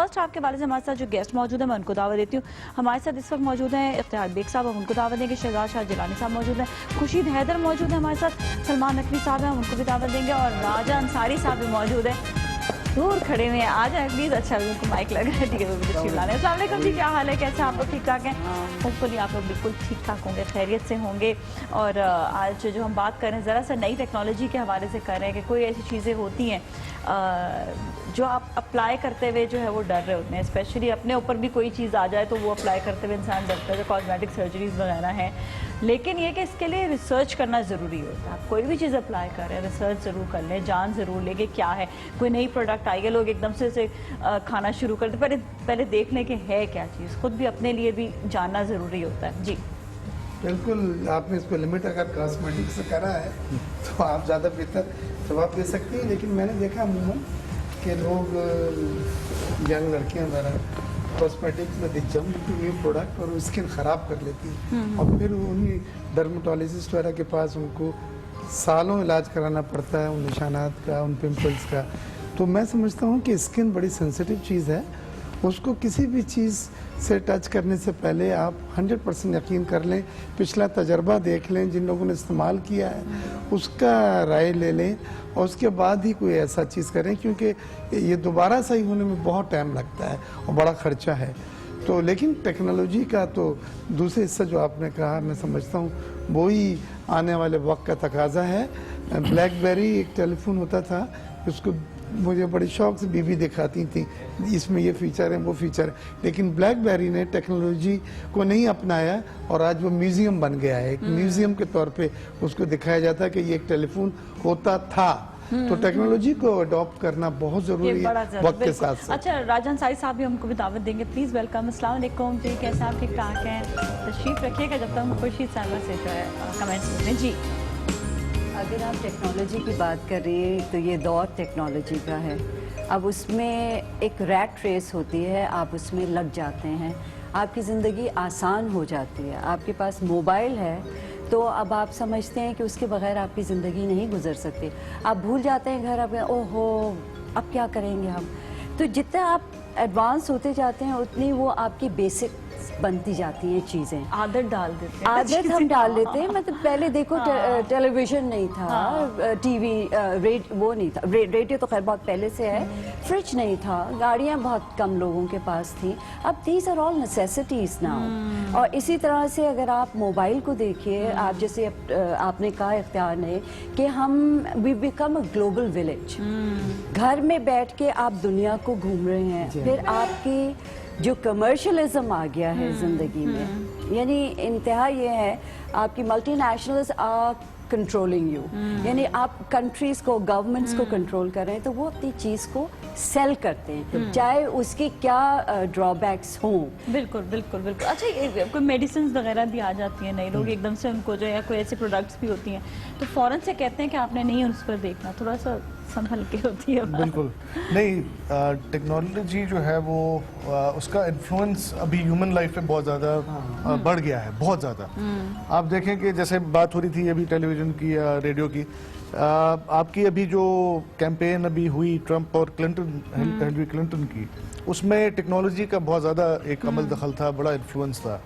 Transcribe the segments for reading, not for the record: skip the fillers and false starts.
First half کے والے سے ہمارے ساتھ جو گیسٹ موجود ہیں میں ان کو دعوت دیتی ہوں. ہمارے ساتھ اس وقت موجود ہیں اختیار بیگ صاحب, ہم ان کو دعوت دیں گے. شہزاد شاہ جیلانی صاحب موجود ہیں. خورشید حیدر موجود ہیں ہمارے ساتھ. سلمان نقوی صاحب ہیں, ہم ان کو بھی دعوت دیں گے. اور راجہ انصاری صاحب بھی موجود ہیں, دور کھڑے ہوئے ہیں. آ جائیں پلیز. اچھا ان کو مائک لگا ہے, ٹھیک ہے, وہ بھی تشریف لا لیں. السلام علیکم جی, کیا حال ہے, کیسے آپ لوگ ٹھیک ٹھاک ہیں؟ ہوپ فلی آپ لوگ بالکل ٹھیک ٹھاک ہوں گے, خیریت سے ہوں گے. اور آج جو ہم بات کر رہے ہیں ذرا سا نئی ٹیکنالوجی کے حوالے سے کر رہے ہیں کہ کوئی ایسی چیزیں ہوتی ہیں جو آپ اپلائی کرتے ہوئے جو ہے وہ ڈر رہے ہوتے ہیں. اسپیشلی اپنے اوپر بھی کوئی چیز آ جائے تو وہ اپلائی کرتے ہوئے انسان ڈرتا ہے, جو کاسمیٹک سرجریز وغیرہ ہیں. لیکن یہ کہ اس کے لیے ریسرچ کرنا ضروری ہوتا ہے. آپ کوئی بھی چیز اپلائی کر رہے ہیں ریسرچ ضرور کر لیں, جان ضرور لیں کہ کیا ہے. کوئی نئی پروڈکٹ آئی ہے, لوگ ایک دم سے اسے کھانا شروع کرتے, پہلے دیکھ لیں کہ ہے کیا چیز. خود بھی اپنے لیے بھی جاننا ضروری ہوتا ہے. جی بالکل, آپ نے اس کو لمٹ اگر کاسمیٹک سے کرا ہے تو آپ زیادہ بہتر جواب دے سکتی ہیں. لیکن میں نے دیکھا عموماً کہ لوگ ینگ لڑکیاں وغیرہ کاسمیٹکس میں دکھ جاؤں کیونکہ نیو پروڈکٹ اور اسکن خراب کر لیتی ہے, اور پھر انہیں ڈرمٹولوجسٹ وغیرہ کے پاس ان کو سالوں علاج کرانا پڑتا ہے ان نشانات کا, ان پمپلس کا. تو میں سمجھتا ہوں کہ اسکن بڑی سینسیٹیو چیز ہے, اس کو کسی بھی چیز سے ٹچ کرنے سے پہلے آپ 100% یقین کر لیں, پچھلا تجربہ دیکھ لیں, جن لوگوں نے استعمال کیا ہے اس کا رائے لے لیں, اور اس کے بعد ہی کوئی ایسا چیز کریں, کیونکہ یہ دوبارہ صحیح ہونے میں بہت ٹائم لگتا ہے اور بڑا خرچہ ہے. تو لیکن ٹیکنالوجی کا تو دوسرے حصہ جو آپ نے کہا, میں سمجھتا ہوں وہی آنے والے وقت کا تقاضا ہے. بلیک بیری ایک ٹیلی فون ہوتا تھا, اس کو مجھے بڑی شوق سے بیوی دکھاتی تھیں, اس میں یہ فیچر ہے وہ فیچر ہے, لیکن بلیک بیری نے ٹیکنالوجی کو نہیں اپنایا اور آج وہ میوزیم بن گیا ہے. ایک میوزیم کے طور پہ اس کو دکھایا جاتا ہے کہ یہ ایک ٹیلی فون ہوتا تھا. تو ٹیکنالوجی کو اڈاپٹ کرنا بہت ضروری ہے وقت کے ساتھ ساتھ. اچھا, راجہ انصاری صاحب بھی ہم کو بھی دعوت دیں گے, پلیز ویلکم. السلام علیکم جی, کیسے آپ ٹھیک ٹھاک ہیں؟ تشریف رکھیے گا جب تک ہم خورشید صاحبہ سے جو ہے کمنٹس کریں. جی اگر آپ ٹیکنالوجی کی بات کر رہی ہیں تو یہ دور ٹیکنالوجی کا ہے. اب اس میں ایک ریٹ ریس ہوتی ہے, آپ اس میں لگ جاتے ہیں, آپ کی زندگی آسان ہو جاتی ہے. آپ کے پاس موبائل ہے تو اب آپ سمجھتے ہیں کہ اس کے بغیر آپ کی زندگی نہیں گزر سکتی. آپ بھول جاتے ہیں گھر, آپ اوہ ہو اب کیا کریں گے ہم. تو جتنا آپ ایڈوانس ہوتے جاتے ہیں اتنی وہ آپ کی بیسک بنتی جاتی ہیں چیزیں. عادت ڈال دیتے ہیں, عادت ہم ڈال دیتے ہیں. مطلب پہلے دیکھو ٹیلی ویژن نہیں تھا, ٹی وی وہ نہیں تھا, ریڈیو تو خیر بہت پہلے سے ہے, فریج نہیں تھا, گاڑیاں بہت کم لوگوں کے پاس تھیں. اب these are all necessities now. اور اسی طرح سے اگر آپ موبائل کو دیکھیے, آپ جیسے آپ نے کہا اختیار نے کہ ہم we become a global village. گھر میں بیٹھ کے آپ دنیا کو گھوم رہے ہیں. پھر آپ کی جو کمرشلزم آ گیا ہے زندگی میں, یعنی انتہا یہ ہے آپ کی multinationals are controlling you, یعنی آپ کنٹریز کو, گورنمنٹس کو کنٹرول کر رہے ہیں, تو وہ اپنی چیز کو سیل کرتے ہیں چاہے اس کی کیا ڈرا بیکس ہوں. بالکل بالکل بالکل. اچھا, کوئی میڈیسنز وغیرہ بھی آ جاتی ہیں, نئے لوگ ایک دم سے ان کو جو ہے کوئی ایسے پروڈکٹس بھی ہوتی ہیں تو فوراً سے کہتے ہیں کہ آپ نے نہیں اس پر دیکھنا, تھوڑا سا سنبھل کے ہوتی ہے. بالکل نہیں, ٹیکنالوجی جو ہے وہ اس کا انفلوئنس ابھی ہیومن لائف پہ بہت زیادہ بڑھ گیا ہے, بہت زیادہ. آپ دیکھیں کہ جیسے بات ہو رہی تھی ابھی ٹیلی ویژن کی یا ریڈیو کی, آپ کی ابھی جو کیمپین ابھی ہوئی ٹرمپ اور ہلری کلنٹن کی, اس میں ٹیکنالوجی کا بہت زیادہ ایک عمل دخل تھا, بڑا انفلوئنس تھا.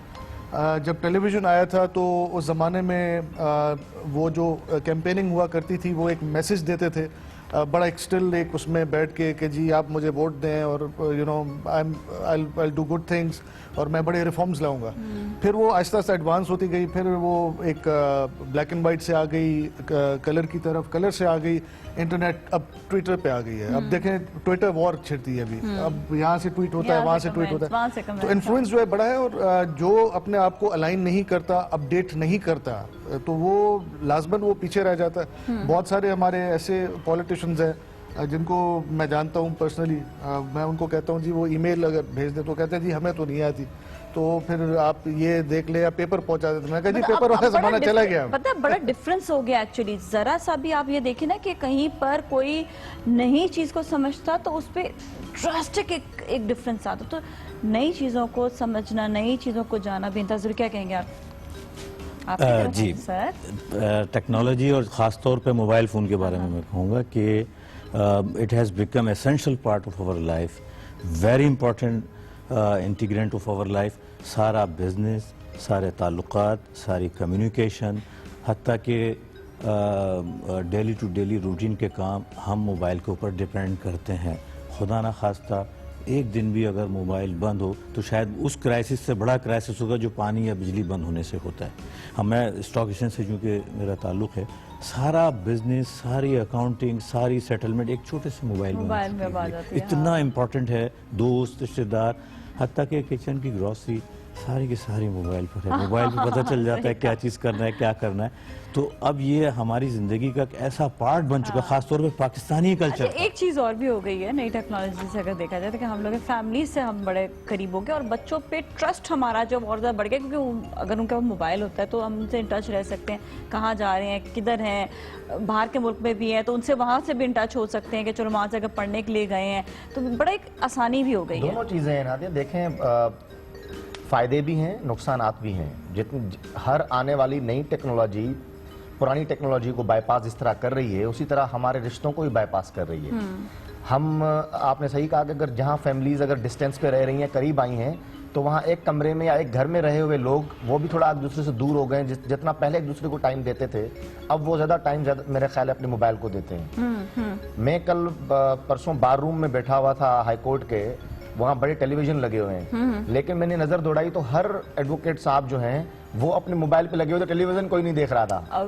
جب ٹیلی ویژن آیا تھا تو اس زمانے میں وہ جو کیمپیننگ ہوا کرتی تھی وہ ایک میسج دیتے تھے, بڑا ایک سٹل ایک اس میں بیٹھ کے کہ جی آپ مجھے ووٹ دیں اور you know I'll do good things اور میں بڑے ریفارمز لاؤں گا. پھر وہ آہستہ آہستہ ایڈوانس ہوتی گئی, پھر وہ ایک بلیک اینڈ وائٹ سے آ گئی کلر کی طرف, کلر سے آ گئی انٹرنیٹ, اب ٹویٹر پہ آ گئی ہے. اب دیکھیں ٹویٹر وار چھڑتی ہے ابھی, اب یہاں سے ٹویٹ ہوتا ہے, وہاں سے ٹویٹ ہوتا ہے, تو انفلوئنس جو ہے بڑا ہے. اور جو اپنے آپ کو الائن نہیں کرتا, اپڈیٹ نہیں کرتا, تو وہ لازماً وہ پیچھے رہ جاتا ہے. بہت سارے ہمارے ایسے پولیٹیشنز ہیں جن کو میں جانتا ہوں پرسنلی, میں ان کو کہتا ہوں جی وہ ای میل اگر بھیج دیں تو کہتے ہیں جی ہمیں تو نہیں آتی, تو پھر آپ یہ دیکھ لیں یا پیپر پہنچا دیتے. میں کہا جی پیپر والا زمانہ چلا گیا. پتہ ہے بڑا ڈفرنس ہو گیا ایکچولی. ذرا سا بھی آپ یہ دیکھیں نا کہ کہیں پر کوئی نئی چیز کو سمجھتا تو اس پہ ڈراسٹک ایک ڈفرنس آتا. تو نئی چیزوں کو سمجھنا, نئی چیزوں کو جانا بھی انتظار. کیا کہیں گے آپ؟ جی, ٹیکنالوجی اور خاص طور پہ موبائل فون کے بارے میں کہوں گا کہ it has become essential part of our life. Very important integrant of our life. सारा बिजनेस, सारे ताल्लुकात, सारी कम्युनिकेशन, हत्ता कि डेली टू डेली रूटीन के काम हम मोबाइल के ऊपर डिपेंड करते हैं. खुदा ना खास्ता एक दिन भी अगर मोबाइल बंद हो तो शायद उस क्राइसिस से बड़ा क्राइसिस होगा जो पानी या बिजली बंद होने से होता है. मैं स्टॉक एक्सचेंज से चूँकि मेरा ताल्लुक है, सारा बिजनेस, सारी अकाउंटिंग, सारी सेटलमेंट एक छोटे से मोबाइल में आ जाती है. इतना इम्पोर्टेंट है. दोस्त, रिश्तेदार, हत्ता कि किचन की ग्रॉसरी सारी की सारी मोबाइल पर है. मोबाइल पर पता चल जाता है क्या चीज़ करना है, क्या करना है. तो अब ये हमारी ज़िंदगी का एक ऐसा पार्ट बन चुका है, ख़ासतौर पर पाकिस्तानी कल्चर. अच्छा, एक चीज़ और भी हो गई है नई टेक्नोलॉजी से अगर देखा जाए तो कि हम लोग फैमिली से हम बड़े करीब हो गए और बच्चों पे ट्रस्ट हमारा जो और ज़्यादा बढ़ गया, क्योंकि अगर उनका मोबाइल होता है तो हम उनसे इन टच रह सकते हैं, कहाँ जा रहे हैं, किधर हैं, बाहर के मुल्क में भी हैं तो उनसे वहाँ से भी इन टच हो सकते हैं कि चलो वहाँ से अगर पढ़ने के लिए गए हैं तो बड़ा एक आसानी भी हो गई है. दोनों चीज़ें हैं नादिया. देखें, फ़ायदे भी हैं, नुकसानात भी हैं. जितनी हर आने वाली नई टेक्नोलॉजी पुरानी टेक्नोलॉजी को बाईपास जिस तरह कर रही है, उसी तरह हमारे रिश्तों को भी बाईपास कर रही है. हम, आपने सही कहा कि अगर जहाँ फैमिलीज अगर डिस्टेंस पे रह रही हैं, करीब आई हैं, तो वहाँ एक कमरे में या एक घर में रहे हुए लोग वो भी थोड़ा एक दूसरे से दूर हो गए. जितना पहले एक दूसरे को टाइम देते थे, अब वो ज़्यादा टाइम मेरे ख्याल है अपने मोबाइल को देते हैं. मैं कल परसों बार रूम में बैठा हुआ था हाई कोर्ट के, वहाँ बड़े टेलीविजन लगे हुए हैं, लेकिन मैंने नज़र दौड़ाई तो हर एडवोकेट साहब जो हैं वो अपने मोबाइल पे लगे हुए थे, टेलीविजन कोई नहीं देख रहा था.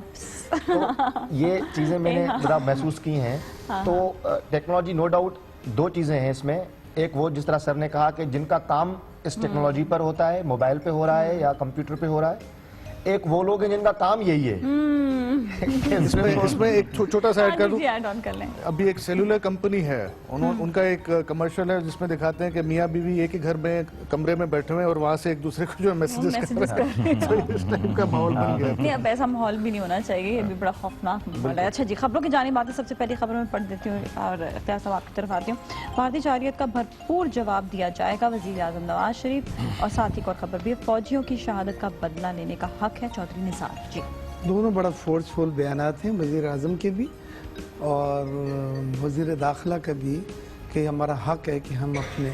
तो ये चीज़ें मैंने ज़रा महसूस की हैं. तो टेक्नोलॉजी नो डाउट दो चीज़ें हैं इसमें. एक वो जिस तरह सर ने कहा कि जिनका काम इस टेक्नोलॉजी पर होता है, मोबाइल पे हो रहा है या कंप्यूटर पे हो रहा है. एक वो लोग हैं जिनका काम यही है. इसमें एक छोटा सा ऐड कर दूं. ऐड ऑन कर लें. अभी एक सेलुलर कंपनी है, उनका एक कमर्शियल है जिसमें दिखाते हैं कि मियाँ बीवी एक ही घर में कमरे में बैठे हुए हैं और वहाँ से एक दूसरे को जो मैसेजेस कर रहे हैं. तो इस टाइप का माहौल बन गया. नहीं, अब ऐसा माहौल भी नहीं होना चाहिए, ये भी बड़ा खौफनाक माहौल है. अच्छा जी, खबरों की जानिब आते सबसे पहली खबर में पढ़ देती हूँ और इख्तियार साहब आपकी तरफ आती हूँ. भारतीय शहरियत का भरपूर जवाब दिया जाएगा, वज़ीर आज़म नवाज शरीफ. और साथ ही एक और खबर भी है, फौजियों की शहादत का बदला लेने का हक है चौधरी निसार. जी, दोनों बड़ा फोर्सफुल बयानात हैं वज़ीर आज़म के भी और वज़ीर दाखिला का भी कि हमारा हक है कि हम अपने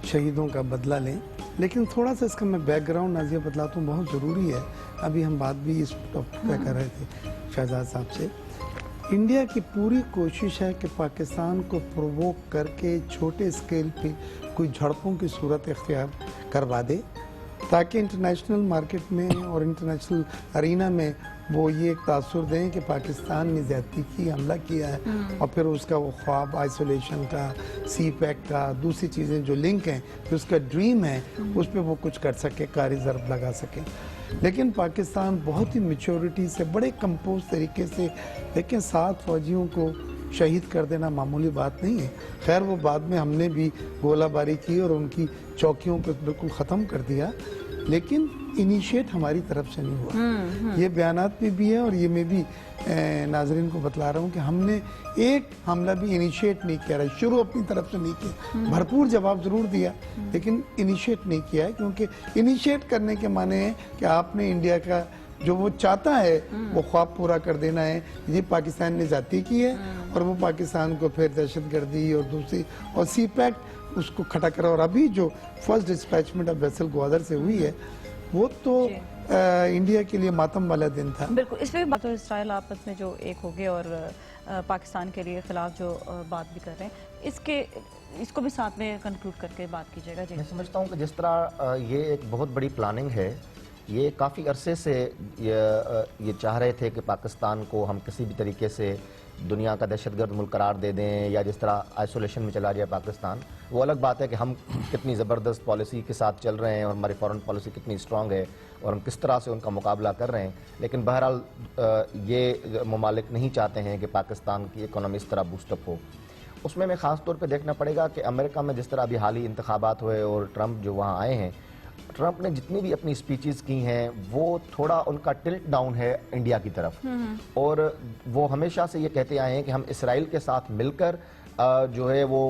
शहीदों का बदला लें. लेकिन थोड़ा सा इसका मैं बैकग्राउंड नाज़िया बतलाता हूँ, बहुत ज़रूरी है. अभी हम बात भी इस टॉपिक पे कर रहे थे शहजाद साहब से. इंडिया की पूरी कोशिश है कि पाकिस्तान को प्रोवोक करके छोटे स्केल पे कोई झड़पों की सूरत इख्तियार करवा दे, ताकि इंटरनेशनल मार्केट में और इंटरनेशनल अरीना में वो ये एक तासुर दें कि पाकिस्तान ने ज़्यादती की, हमला किया है. और फिर उसका वो ख्वाब आइसोलेशन का, सी पैक का, दूसरी चीज़ें जो लिंक हैं, फिर उसका ड्रीम है, उस पर वो कुछ कर सके, कारी ज़रब लगा सके. लेकिन पाकिस्तान बहुत ही मैच्योरिटी से, बड़े कंपोज तरीके से, लेकिन 7 फौजियों को शहीद कर देना मामूली बात नहीं है. खैर वो बाद में हमने भी गोलाबारी की और उनकी चौकियों को बिल्कुल ख़त्म कर दिया, लेकिन इनिशिएट हमारी तरफ से नहीं हुआ. ये बयानात भी है और ये मैं भी नाजरीन को बतला रहा हूँ कि हमने एक हमला भी इनिशिएट नहीं किया, शुरू अपनी तरफ से नहीं किया. भरपूर जवाब ज़रूर दिया लेकिन इनिशिएट नहीं किया है, क्योंकि इनिशिएट करने के माने हैं कि आपने इंडिया का जो वो चाहता है वो ख्वाब पूरा कर देना है. ये पाकिस्तान ने जाती की है और वो पाकिस्तान को फिर दहशतगर्दी और दूसरी और सी पैक उसको खड़ा करा. और अभी जो फर्स्ट डिस्पैचमेंट ऑफ वेसल ग्वादर से हुई है वो तो इंडिया के लिए मातम वाला दिन था. बिल्कुल. इस पे बात, तो इसराइल आपस में जो एक हो गए और पाकिस्तान के लिए खिलाफ जो बात भी कर रहे हैं, इसको भी साथ में कंक्लूड करके बात कीजिएगा. जी, मैं समझता हूँ कि जिस तरह ये एक बहुत बड़ी प्लानिंग है, ये काफ़ी अरसे से ये चाह रहे थे कि पाकिस्तान को हम किसी भी तरीके से दुनिया का दहशतगर्द मुल्क करार दे दें या जिस तरह आइसोलेशन में चला जाए पाकिस्तान. वो अलग बात है कि हम कितनी ज़बरदस्त पॉलिसी के साथ चल रहे हैं और हमारी फॉरेन पॉलिसी कितनी स्ट्रॉन्ग है और हम किस तरह से उनका मुकाबला कर रहे हैं. लेकिन बहरहाल ये ममालिक नहीं चाहते हैं कि पाकिस्तान की इकोनॉमी इस तरह बूस्टअप हो. उसमें हमें ख़ास तौर पर देखना पड़ेगा कि अमेरिका में जिस तरह अभी हाल ही इंतखाबात हुए और ट्रंप जो वहाँ आए हैं, ट्रंप ने जितनी भी अपनी स्पीचेस की हैं वो थोड़ा उनका टिल्ट डाउन है इंडिया की तरफ. और वो हमेशा से ये कहते आए हैं कि हम इसराइल के साथ मिलकर जो है वो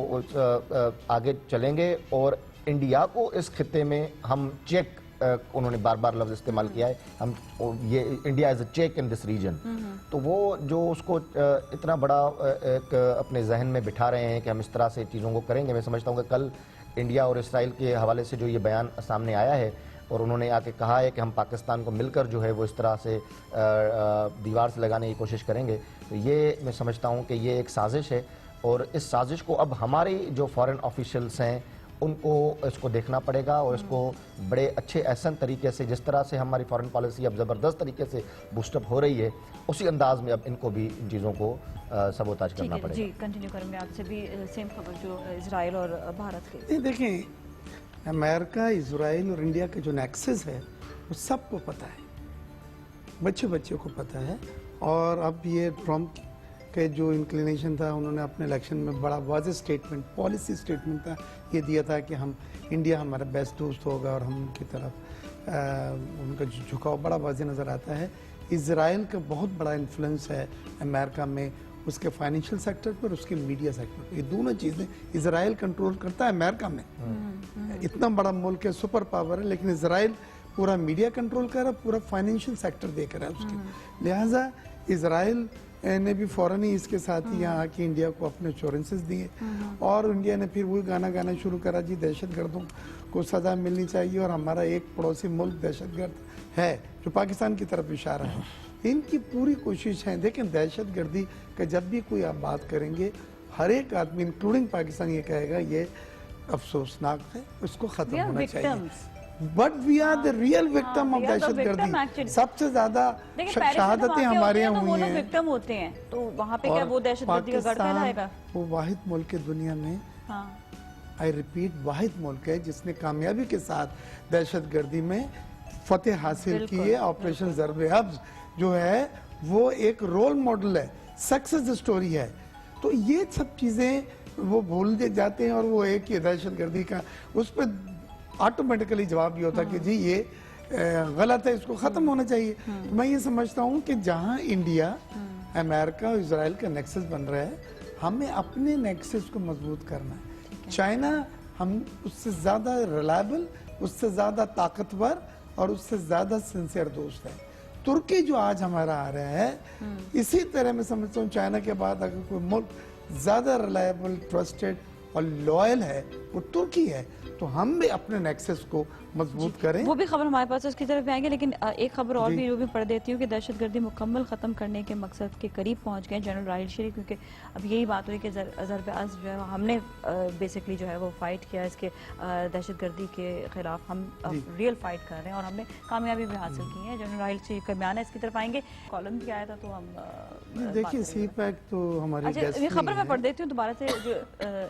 आगे चलेंगे और इंडिया को इस खित्ते में हम चेक, उन्होंने बार बार लफ्ज़ इस्तेमाल किया है, हम ये India as a check in this region. तो वो जो उसको इतना बड़ा एक अपने जहन में बिठा रहे हैं कि हम इस तरह से चीज़ों को करेंगे. मैं समझता हूँ कि कल इंडिया और इसराइल के हवाले से जो ये बयान सामने आया है और उन्होंने आके कहा है कि हम पाकिस्तान को मिलकर जो है वो इस तरह से दीवार से लगाने की कोशिश करेंगे, तो ये मैं समझता हूँ कि ये एक साजिश है और इस साजिश को अब हमारी जो फॉरेन ऑफिशियल्स हैं उनको इसको देखना पड़ेगा और इसको बड़े अच्छे एहसन तरीके से, जिस तरह से हमारी फॉरेन पॉलिसी अब ज़बरदस्त तरीके से बूस्टअप हो रही है, उसी अंदाज में अब इनको भी इन चीज़ों को सबोताज करना पड़ेगा। जी कंटिन्यू करेंगे आपसे भी सेम खबर जो इजराइल और भारत के। नहीं देखें, अमेरिका, इजराइल और इंडिया के जो नेक्सस है वो सबको पता है, बच्चे बच्चे को पता है। और अब ये ट्रम्प के जो इंक्लिनेशन था, उन्होंने अपने इलेक्शन में बड़ा वाज़ेह स्टेटमेंट, पॉलिसी स्टेटमेंट था, ये दिया था कि हम इंडिया हमारा बेस्ट दोस्त होगा और हम उनकी तरफ उनका झुकाव बड़ा वाज़ेह नज़र आता है। इजराइल का बहुत बड़ा इन्फ्लुएंस है अमेरिका में, उसके फाइनेंशियल सेक्टर पर, उसके मीडिया सेक्टर पर। ये दोनों चीज़ें इजराइल कंट्रोल करता है अमेरिका में। इतना बड़ा मुल्क है, सुपर पावर है, लेकिन इजराइल पूरा मीडिया कंट्रोल कर रहा है, पूरा फाइनेंशियल सेक्टर देख रहा है उसके। लिहाजा इजराइल ने भी फौरन ही इसके साथ ही यहाँ आके इंडिया को अपने एश्योरेंसेस दिए और इंडिया ने फिर वही गाना गाना शुरू करा, जी दहशतगर्दों को सजा मिलनी चाहिए और हमारा एक पड़ोसी मुल्क दहशतगर्द है, जो पाकिस्तान की तरफ इशारा है। इनकी पूरी कोशिश है। देखें, दहशतगर्दी का जब भी कोई आप बात करेंगे, हर एक आदमी इंक्लूडिंग पाकिस्तान ये कहेगा ये अफसोसनाक है, उसको खत्म होना चाहिए। But we are the real victim of दहशतगर्दी। सबसे ज्यादा शहादतें हमारे यहाँ हुई हैं। विक्टिम होते हैं तो वहाँ पे क्या वो दहशतगर्दी का गढ़ फैलाएगा? वो वाहिद मुल्क है दुनिया में, आई रिपीट, वाहिद मुल्क है जिसने कामयाबी के साथ दहशतगर्दी में फतेह हासिल की है। ऑपरेशन ज़र्ब अब्ज़ जो है वो एक रोल मॉडल है, सक्सेस स्टोरी है। तो ये सब चीजें वो भूल जाते हैं और वो एक ही दहशतगर्दी का उस पर ऑटोमेटिकली जवाब ये होता है कि जी ये गलत है, इसको खत्म होना चाहिए। तो मैं ये समझता हूँ कि जहाँ इंडिया, अमेरिका और इजराइल का नेक्सस बन रहा है, हमें अपने नेक्सस को मजबूत करना है। चाइना हम उससे ज्यादा रिलायबल, उससे ज्यादा ताकतवर और उससे ज्यादा सिंसियर दोस्त है। तुर्की जो आज हमारा आ रहा है, इसी तरह मैं समझता हूँ चाइना के बाद अगर कोई मुल्क ज्यादा रिलायबल, ट्रस्टेड और लॉयल है वो तुर्की है। तो हम भी अपने नेक्सस को मजबूत करें। वो भी खबर हमारे पास उसकी तरफ आएंगे, लेकिन एक खबर और भी जो भी पढ़ देती हूँ कि दहशतगर्दी मुकम्मल ख़त्म करने के मकसद के करीब पहुँच गए जनरल राहिल शरीफ, क्योंकि अब यही बात हुई कि ज़र्ब अब्ज़ जो है हमने बेसिकली जो है वो फाइट किया इसके दहशतगर्दी के खिलाफ, हम रियल फाइट कर रहे हैं और हमने कामयाबी भी हासिल की है। जनरल राहिल शरीफ का बयान है, इसकी तरफ आएंगे। कॉलम भी आया था तो हम देखिए सी पैक तो हमारी ये खबर मैं पढ़ देती हूँ दोबारा से जो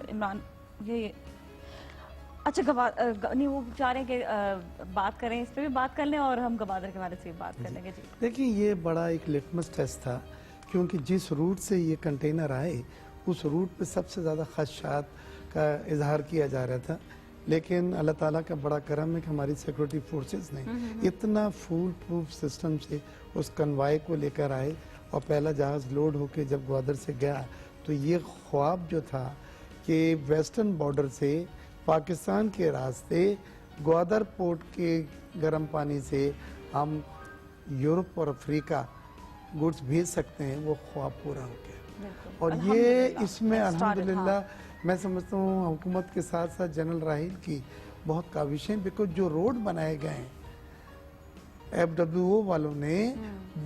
इमरान ये अच्छा नहीं वो चाह रहे हैं कि बात करें, इस पे भी बात कर लें और हम गवादर के बारे से भी बात कर लेंगे। जी देखिए, ये बड़ा एक लिटमस टेस्ट था, क्योंकि जिस रूट से ये कंटेनर आए उस रूट पे सबसे ज़्यादा खदशात का इजहार किया जा रहा था, लेकिन अल्लाह ताला का बड़ा करम है कि हमारी सिक्योरिटी फोर्सेस ने इतना फूल प्रूफ सिस्टम से उस कन्वाय को लेकर आए और पहला जहाज़ लोड होके जब ग्वादर से गया तो ये ख्वाब जो था कि वेस्टर्न बॉर्डर से पाकिस्तान के रास्ते ग्वादर पोर्ट के गर्म पानी से हम यूरोप और अफ्रीका गुड्स भेज सकते हैं, वो ख्वाब पूरा हो गया। और ये इसमें अल्हम्दुलिल्लाह मैं समझता हूँ हुकूमत के साथ साथ जनरल राहिल की बहुत काविशें, बिकॉज जो रोड बनाए गए हैं FWO वालों ने,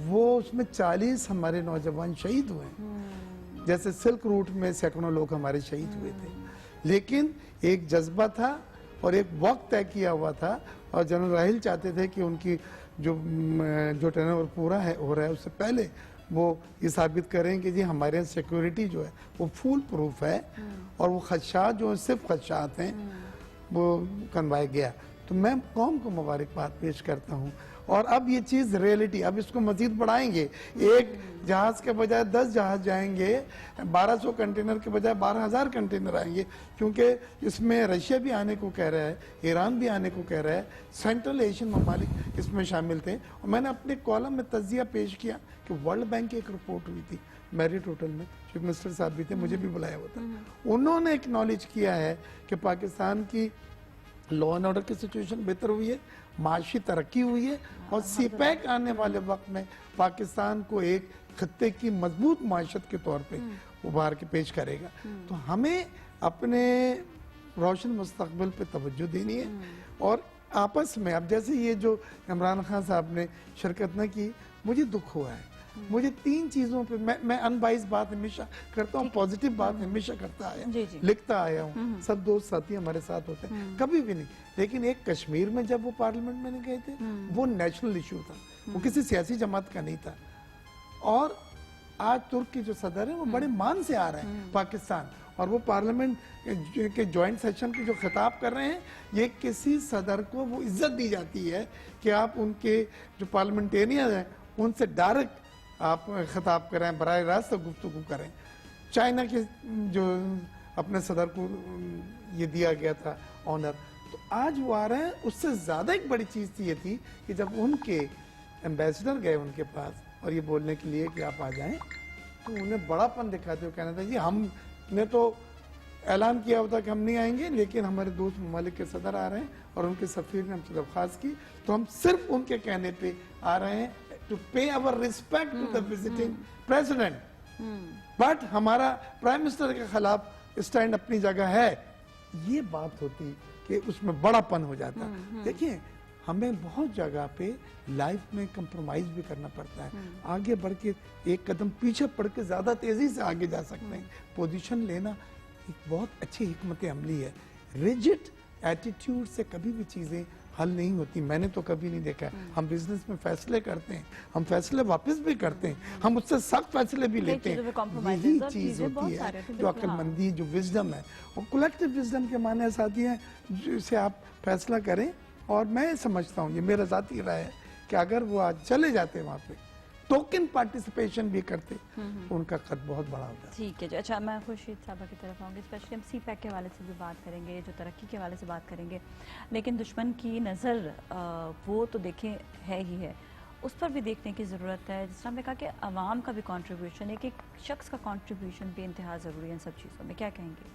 वो उसमें 40 हमारे नौजवान शहीद हुए। जैसे सिल्क रूट में सैकड़ों लोग हमारे शहीद हुए थे, लेकिन एक जज्बा था और एक वक्त तय किया हुआ था और जनरल राहिल चाहते थे कि उनकी जो टर्नओवर पूरा है हो रहा है उससे पहले वो ये साबित करें कि जी हमारे यहाँ सिक्योरिटी जो है वो फुल प्रूफ है और वो खदशात जो सिर्फ खदशात हैं वो कन्वाया गया। तो मैं कौम को मुबारकबाद पेश करता हूँ। और अब ये चीज़ रियलिटी, अब इसको मजीद बढ़ाएंगे, एक जहाज़ के बजाय 10 जहाज़ जाएंगे, 1200 कंटेनर के बजाय 12,000 कंटेनर आएंगे, क्योंकि इसमें रशिया भी आने को कह रहा है, ईरान भी आने को कह रहा है, सेंट्रल एशियन ममालिक इसमें शामिल थे। और मैंने अपने कॉलम में तजिया पेश किया कि वर्ल्ड बैंक की एक रिपोर्ट हुई थी मैरिट होटल में, चीफ मिनिस्टर साहब भी थे, मुझे भी बुलाया हुआ था। उन्होंने एक्नॉलेज किया है कि पाकिस्तान की लॉ एंड ऑर्डर की सिचुएशन बेहतर हुई है, माशी तरक्की हुई है और सीपैक आने वाले वक्त में पाकिस्तान को एक खत्ते की मजबूत माशत के तौर पे उभार के पेश करेगा। तो हमें अपने रोशन मुस्तकबिल पे तवज्जो देनी है और आपस में, अब जैसे ये जो इमरान खान साहब ने शिरकत न की, मुझे दुख हुआ है। मुझे 3 चीज़ों पे मैं अनबाइस बात हमेशा करता हूँ, पॉजिटिव बात हमेशा करता आया, जी, जी। लिखता आया हूँ, सब दोस्त साथी हमारे साथ होते हैं, कभी भी नहीं। लेकिन एक कश्मीर में जब वो पार्लियामेंट में नहीं गए थे, वो नेशनल इशू था, वो किसी सियासी जमात का नहीं था। और आज तुर्क की जो सदर है वो बड़े मान से आ रहे हैं पाकिस्तान, और वो पार्लियामेंट के जॉइंट सेशन के जो खिताब कर रहे हैं, ये किसी सदर को वो इज्जत दी जाती है कि आप उनके जो पार्लियामेंटेरियन हैं उनसे डायरेक्ट आप खिताब करें, बराह रास्त गुफ्तगू करें। चाइना के जो अपने सदर को ये दिया गया था ऑनर, तो आज वो आ रहे हैं। उससे ज़्यादा एक बड़ी चीज़ ये थी कि जब उनके एम्बेसडर गए उनके पास और ये बोलने के लिए कि आप आ जाएं, तो उन्हें बड़ापन दिखाते हुए कहना था जी हमने तो ऐलान किया होता कि हम नहीं आएंगे, लेकिन हमारे दोस्त ममालिक के सदर आ रहे हैं और उनके सफ़ीर ने हमसे दरख्वास्त की, तो हम सिर्फ उनके कहने पे आ रहे हैं to pay our respect to the visiting president. But हमारा प्राइम मिनिस्टर के खिलाफ स्टैंड अपनी जगह है। ये बात होती कि उसमें बड़ापन हो जाता। देखिए, हमें बहुत जगह पे लाइफ में कंप्रोमाइज भी करना पड़ता है। आगे बढ़ के एक कदम पीछे पड़ के ज्यादा तेजी से आगे जा सकते हैं। पोजीशन लेना एक बहुत अच्छी हिकमत अमली है। रिजिड एटीट्यूड से कभी भी चीजें हल नहीं होती। मैंने तो कभी नहीं देखा। हम बिजनेस में फैसले करते हैं, हम फैसले वापस भी करते हैं, हम उससे सख्त फैसले भी लेते हैं। यही चीज होती है जो अक्लमंदी, जो विजडम है। और कलेक्टिव विजडम के माने साथी हैं जिसे आप फैसला करें। और मैं समझता हूँ, ये मेरा ज़ाती राय है, कि अगर वो आज चले जाते वहाँ पे, टोकन पार्टिसिपेशन भी करते, तो उनका कद बहुत बड़ा होता है। ठीक है जी। अच्छा, मैं खुर्शीद साहबा की तरफ आऊँगी। स्पेशली हम CPEC के हवाले से भी बात करेंगे, जो तरक्की के हवाले से बात करेंगे, लेकिन दुश्मन की नज़र वो तो देखें है ही है, उस पर भी देखने की ज़रूरत है। जिस तरह हमने कहा कि आवाम का भी कॉन्ट्रीब्यूशन, एक एक शख्स का कॉन्ट्रीब्यूशन भी इंतहा ज़रूरी है इन सब चीज़ों में। क्या कहेंगे?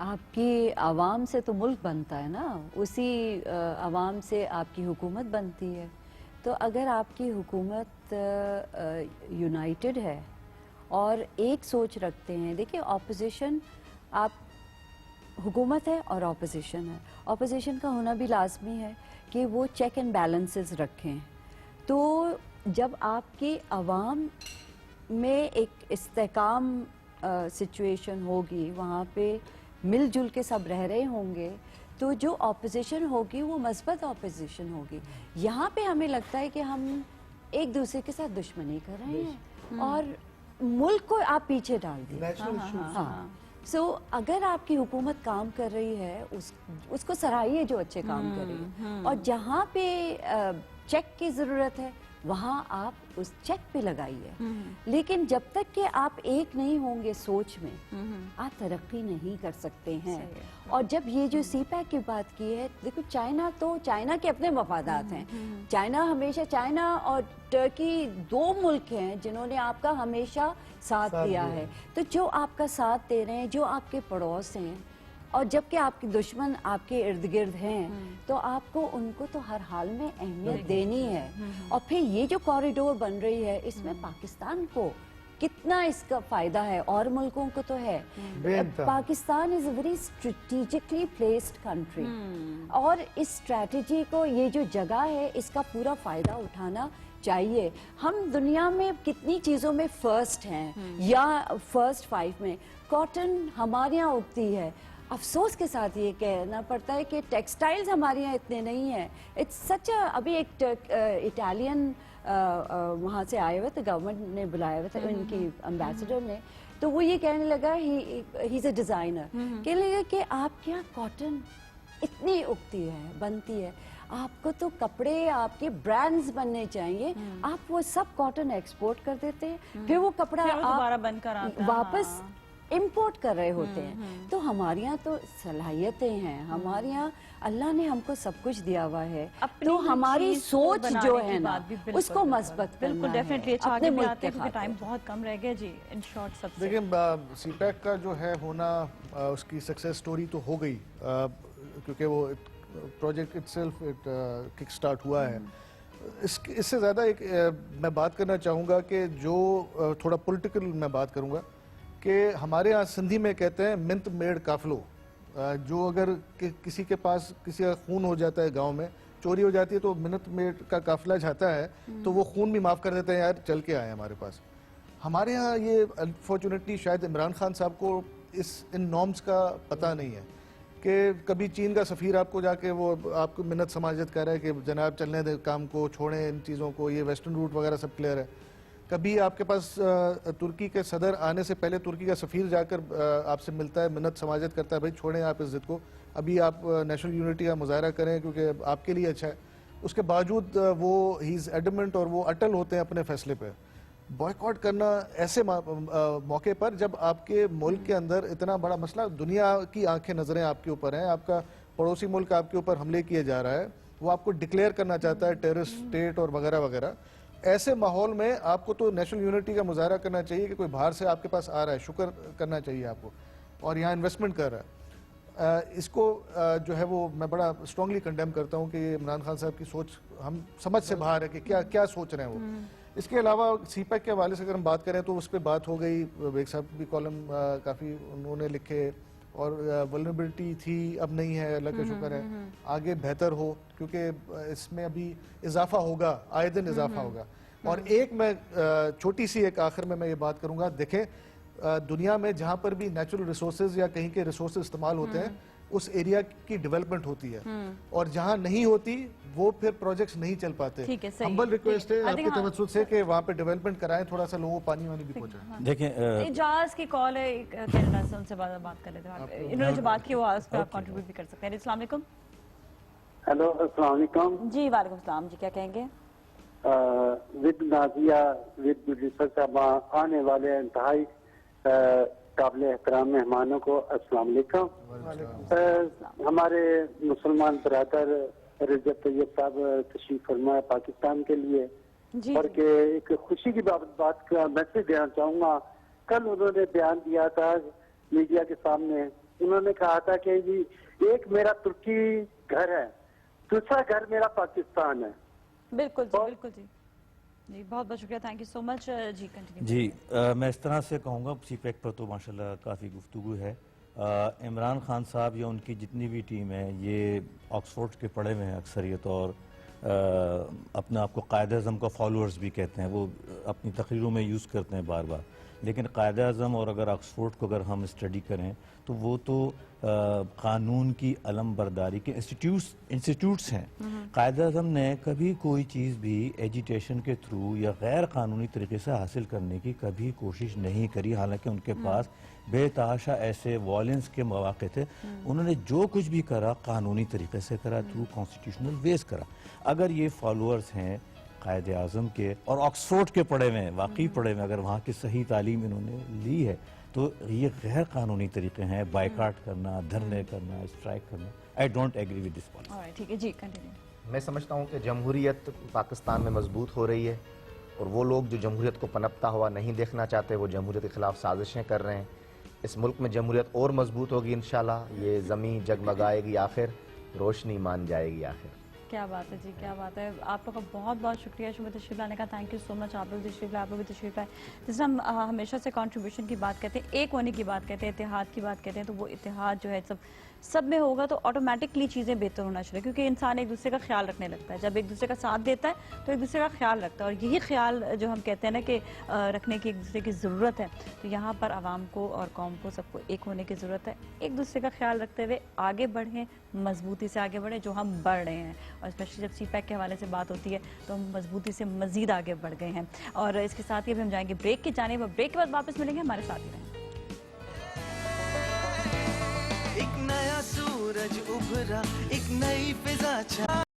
आपकी आवाम से तो मुल्क बनता है ना, उसी आवाम से आपकी हुकूमत बनती है। तो अगर आपकी हुकूमत यूनाइटेड है और एक सोच रखते हैं, देखिए ऑपोजिशन, आप हुकूमत है और ऑपोजिशन है, ऑपोजिशन का होना भी लाजमी है कि वो चेक एंड बैलेंसेस रखें। तो जब आपकी आवाम में एक इस्तेकाम सिचुएशन होगी, वहाँ पे मिलजुल के सब रह रहे होंगे, तो जो ऑपोजिशन होगी वो मस्बत ऑपोजिशन होगी। यहाँ पे हमें लगता है कि हम एक दूसरे के साथ दुश्मनी कर रहे हैं और मुल्क को आप पीछे डाल दिए। हाँ, सो अगर आपकी हुकूमत काम कर रही है, उसको सराहिए जो अच्छे काम कर रही है, और जहाँ पे चेक की ज़रूरत है वहाँ आप उस चेक पे लगाइए। लेकिन जब तक कि आप एक नहीं होंगे सोच में, आप तरक्की नहीं कर सकते हैं। और जब ये जो CPEC की बात की है, देखो चाइना के अपने मफादात हैं। चाइना और टर्की 2 मुल्क हैं जिन्होंने आपका हमेशा साथ दिया है। तो जो आपका साथ दे रहे हैं, जो आपके पड़ोस हैं, और जबकि आपके दुश्मन आपके इर्द गिर्द हैं, तो आपको उनको तो हर हाल में अहमियत देनी है। और फिर ये जो कॉरिडोर बन रही है, इसमें पाकिस्तान को कितना इसका फायदा है, और मुल्कों को तो है। Pakistan is a very strategically placed country, और इस स्ट्रेटेजी को, ये जो जगह है, इसका पूरा फायदा उठाना चाहिए। हम दुनिया में कितनी चीज़ों में फर्स्ट हैं, या फर्स्ट 5 में कॉटन हमारे यहाँ उगती है। अफसोस के साथ ये कहना पड़ता है कि टेक्सटाइल्स हमारे यहाँ इतने नहीं हैं। इट्स सच अभी एक इटालियन वहाँ से आए हुए थे, गवर्नमेंट ने बुलाया हुआ था, उनकी एम्बेसडर ने, तो वो ये कहने लगा, ही इज अ डिज़ाइनर, कहने लगा कि आपके यहाँ कॉटन इतनी उगती है, बनती है, आपको तो कपड़े, आपके ब्रांड्स बनने चाहिए, आप वो सब कॉटन एक्सपोर्ट कर देते हैं, फिर वो कपड़ा दोबारा बनकर आता है, वापस इम्पोर्ट कर रहे होते हैं। तो हमारे यहाँ तो सलाहियतें हैं, हमारे यहाँ अल्लाह ने हमको सब कुछ दिया हुआ है, तो हमारी सोच जो है ना, उसको मजबूत करना है। डेफिनेटली। अच्छा, आगे भी आते हैं क्योंकि टाइम बहुत कम रह गया जी। इन शॉर्ट सबसे देखिए, CPEC का जो है होना, उसकी सक्सेस स्टोरी तो हो गई, क्योंकि वो प्रोजेक्ट इटसेल्फ किक स्टार्ट हुआ है। इससे ज़्यादा मैं बात करना चाहूँगा कि जो थोड़ा पॉलिटिकल मैं बात करूँगा कि हमारे यहाँ सिंधी में कहते हैं मिंत मेड़ काफिलो, जो अगर किसी के पास किसी का खून हो जाता है गांव में, चोरी हो जाती है तो मिनट में का काफिला जाता है तो वो खून भी माफ कर देते हैं, यार चल के आए हमारे पास। हमारे यहाँ ये अनफॉर्चुनेटली शायद इमरान खान साहब को इन नॉर्म्स का पता नहीं है कि कभी चीन का सफ़ीर आपको जाके वो आपको मिन्नत समाजत कर रहा है कि जनाब चलने दे काम को, छोड़ें इन चीज़ों को, ये वेस्टर्न रूट वगैरह सब क्लियर है। कभी आपके पास तुर्की के सदर आने से पहले तुर्की का सफ़ीर जाकर आपसे मिलता है, मिन्नत समाजत करता है, भाई छोड़ें आप इस ज़िद को, अभी आप नेशनल यूनिटी का मुजाहरा करें क्योंकि आपके लिए अच्छा है। उसके बावजूद वो ही इज़ एडमेंट और वो अटल होते हैं अपने फैसले पे। बॉयकॉट करना ऐसे मौके पर जब आपके मुल्क के अंदर इतना बड़ा मसला, दुनिया की आंखें नज़रें आपके ऊपर हैं, आपका पड़ोसी मुल्क आपके ऊपर हमले किए जा रहा है, वो आपको डिक्लेयर करना चाहता है टेररिस्ट स्टेट और वगैरह वगैरह। ऐसे माहौल में आपको तो नेशनल यूनिटी का मुजाहरा करना चाहिए कि कोई बाहर से आपके पास आ रहा है, शुक्र करना चाहिए आपको, और यहाँ इन्वेस्टमेंट कर रहा है। इसको जो है वो मैं बड़ा स्ट्रांगली कंडेम करता हूँ कि इमरान खान साहब की सोच हम समझ से बाहर है कि क्या क्या सोच रहे हैं वो। इसके अलावा सीपैक के हवाले से अगर हम बात करें तो उस पर बात हो गई, बेग साहब भी कॉलम काफ़ी उन्होंने लिखे, और वल्नरेबिलिटी थी, अब नहीं है, अल्लाह का शुक्र है, आगे बेहतर हो क्योंकि इसमें अभी इजाफा होगा, आए दिन इजाफा होगा। और एक मैं छोटी सी एक आखिर में मैं ये बात करूँगा, देखें दुनिया में जहाँ पर भी नेचुरल रिसोर्सेज या कहीं के रिसोर्सेज इस्तेमाल होते हैं उस एरिया की डेवलपमेंट होती है, और जहाँ नहीं होती वो फिर प्रोजेक्ट्स नहीं चल पाते। हम्बल रिक्वेस्ट है आपकी तवज्जुह से कि वहाँ पे डेवलपमेंट कराएं, थोड़ा सा लोगों को पानी वानी भी पहुँचाएं। देखें इजाज की कॉल है कनाडा से, उनसे बात कर लेते हैं। इन्होंने जो बात की वो उस पर आप कंट्रीब्यूट भी कर सकते हैं। अस्सलाम वालेकुम। हेलो अस्सलाम वालेकुम जी वालेकुम सलाम जी, क्या कहेंगे? विद नाजिया विद प्रोड्यूसर साहब, आने वाले इंतहाई काबिल एहतराम मेहमानों को अस्सलाम वालेकुम। हमारे मुसलमान बरादर रजब तैयब साहब तशरीफ फरमा पाकिस्तान के लिए, और के एक खुशी की बात का मैसेज देना चाहूँगा। कल उन्होंने बयान दिया था मीडिया के सामने, उन्होंने कहा था कि जी एक मेरा तुर्की घर है, दूसरा घर मेरा पाकिस्तान है। बिल्कुल जी, बिल्कुल जी, जी बहुत बहुत शुक्रिया, थैंक यू सो मच जी, कंटिन्यू जी। मैं इस तरह से कहूँगा, सीपैक पर तो माशाल्लाह काफ़ी गुफ्तगू है। इमरान खान साहब या उनकी जितनी भी टीम है ये ऑक्सफोर्ड के पढ़े हुए हैं अक्सरियत, और अपने आप को कायद-ए-आज़म का फॉलोअर्स भी कहते हैं, वो अपनी तकरीरों में यूज़ करते हैं बार बार। लेकिन कायद-ए-आज़म और अगर ऑक्सफोर्ड को अगर हम स्टडी करें तो वो तो कानून की अलम बरदारी के इंस्टीट्यूट्स हैं। कायद-ए-आज़म ने कभी कोई चीज़ भी एजिटेशन के थ्रू या गैर कानूनी तरीके से हासिल करने की कभी कोशिश नहीं करी, हालांकि उनके पास बेतहाशा ऐसे वॉयलेंस के मौके थे। उन्होंने जो कुछ भी करा कानूनी तरीके से करा, थ्रू कॉन्स्टिट्यूशनल वेज करा। अगर ये फॉलोअर्स हैं कायद आज़म के और ऑक्सफोर्ड के पढ़े हुए हैं, वाकई पढ़े हुए हैं, अगर वहाँ की सही तालीम इन्होंने ली है तो ये गैर कानूनी तरीके हैं, बाइकाट करना, धरने करना, स्ट्राइक करना। I don't agree with this policy. ठीक है जी, कंटिन्यू। मैं समझता हूँ कि जमहूरियत पाकिस्तान में मजबूत हो रही है, और वो लोग जो जमहूरियत को पनपता हुआ नहीं देखना चाहते वो जमहूरियत के खिलाफ साजिशें कर रहे हैं। इस मुल्क में जमहूरियत और मजबूत होगी इंशाल्लाह, ये ज़मीं जगमगाएगी आखिर, रोशनी मान जाएगी आखिर। क्या बात है जी, क्या बात है। आप लोग का बहुत बहुत शुक्रिया शुभ तशरीफ लाने का, थैंक यू सो मच। आप लोग तशरीफ लाए, आप लोग भी तशरीफ लाए। जिस हम हमेशा से कंट्रीब्यूशन की बात कहते हैं, एक होने की बात कहते हैं, इतिहाद की बात कहते हैं, तो वो इतिहाद जो है सब में होगा तो ऑटोमेटिकली चीज़ें बेहतर होना चाहिए, क्योंकि इंसान एक दूसरे का ख्याल रखने लगता है। जब एक दूसरे का साथ देता है तो एक दूसरे का ख्याल रखता है, और यही ख्याल जो हम कहते हैं ना कि रखने की एक दूसरे की ज़रूरत है। तो यहाँ पर आवाम को और कौम को सबको एक होने की ज़रूरत है, एक दूसरे का ख्याल रखते हुए आगे बढ़ें, मजबूती से आगे बढ़ें, जो हम बढ़ रहे हैं। और स्पेशली जब सीपैक के हवाले से बात होती है तो हम मजबूती से मज़ीद आगे बढ़ गए हैं। और इसके साथ ही अभी हम जाएंगे ब्रेक की जानिब, ब्रेक के बाद वापस मिलेंगे, हमारे साथ ही रहें। एक नया सूरज उभरा, एक नई फिजा छा